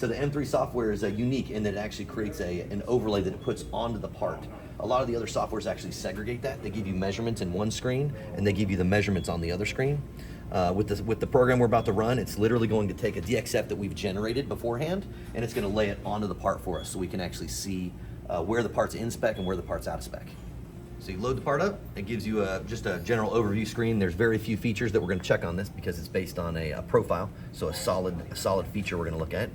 So the M3 software is unique in that it actually creates an overlay that it puts onto the part. A lot of the other softwares actually segregate that. They give you measurements in one screen and they give you the measurements on the other screen. With the program we're about to run, it's literally going to take a DXF that we've generated beforehand and it's going to lay it onto the part for us so we can actually see where the part's in spec and where the part's out of spec. So you load the part up, it gives you just a general overview screen. There's very few features that we're going to check on this because it's based on a profile, so a solid feature we're going to look at.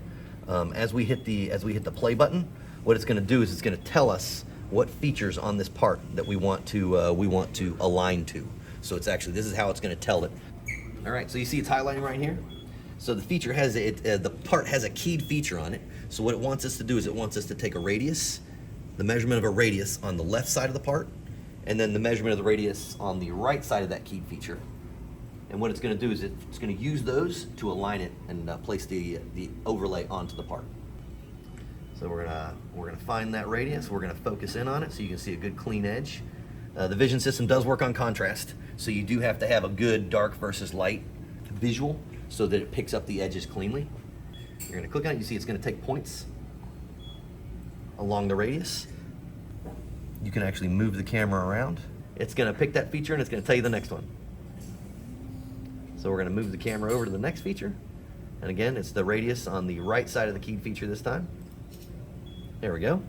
As we hit the play button, what it's going to do is it's going to tell us what features on this part that we want to align to. So it's actually, this is how it's going to tell it. All right, so you see it's highlighting right here. So the feature has the part has a keyed feature on it. So what it wants us to do is it wants us to take a radius, the measurement of a radius on the left side of the part, and then the measurement of the radius on the right side of that keyed feature. And what it's going to do is it's going to use those to align it and place the overlay onto the part. So we're gonna find that radius. We're gonna focus in on it so you can see a good clean edge. The vision system does work on contrast, so you do have to have a good dark versus light visual so that it picks up the edges cleanly. You're gonna click on it. You see it's gonna take points along the radius. You can actually move the camera around. It's gonna pick that feature and it's gonna tell you the next one. So we're gonna move the camera over to the next feature. And again, it's the radius on the right side of the keyed feature this time. There we go.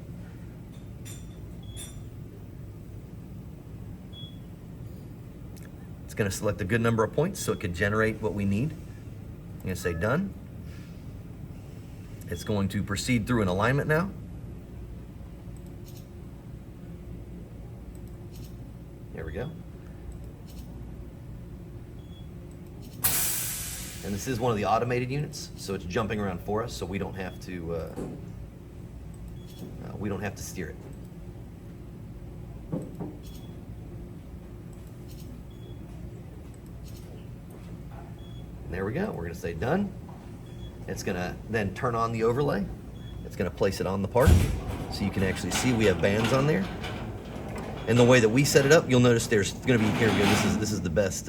It's going to select a good number of points so it could generate what we need. I'm going to say done. It's going to proceed through an alignment now. There we go. And this is one of the automated units, so it's jumping around for us, so we don't have to steer it. And there we go. We're going to say done. It's going to then turn on the overlay. It's going to place it on the part so you can actually see we have bands on there. And the way that we set it up, you'll notice there's going to be, here we go. This is the best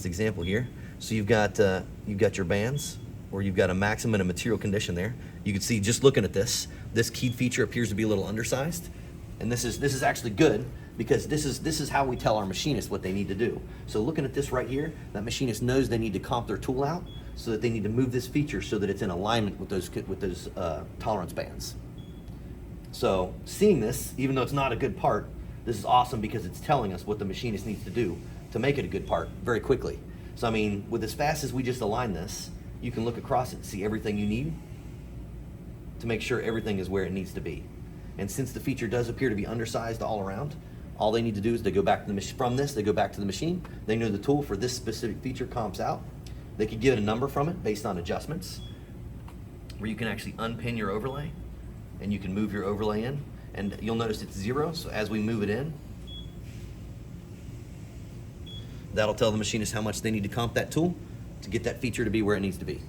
example here. So you've got your bands, or you've got a maximum and a material condition there. You can see just looking at this keyed feature appears to be a little undersized, and this is actually good because this is how we tell our machinists what they need to do. So looking at this right here, that machinist knows they need to comp their tool out so that they need to move this feature so that it's in alignment with those tolerance bands. So seeing this, even though it's not a good part, this is awesome because it's telling us what the machinist needs to do to make it a good part very quickly. So I mean, with as fast as we just align this, you can look across it and see everything you need to make sure everything is where it needs to be. And since the feature does appear to be undersized all around, all they need to do is they go back to the from this, they go back to the machine. They know the tool for this specific feature comps out. They could give it a number from it based on adjustments, where you can actually unpin your overlay and you can move your overlay in. And you'll notice it's 0, so as we move it in, that'll tell the machinist how much they need to comp that tool to get that feature to be where it needs to be.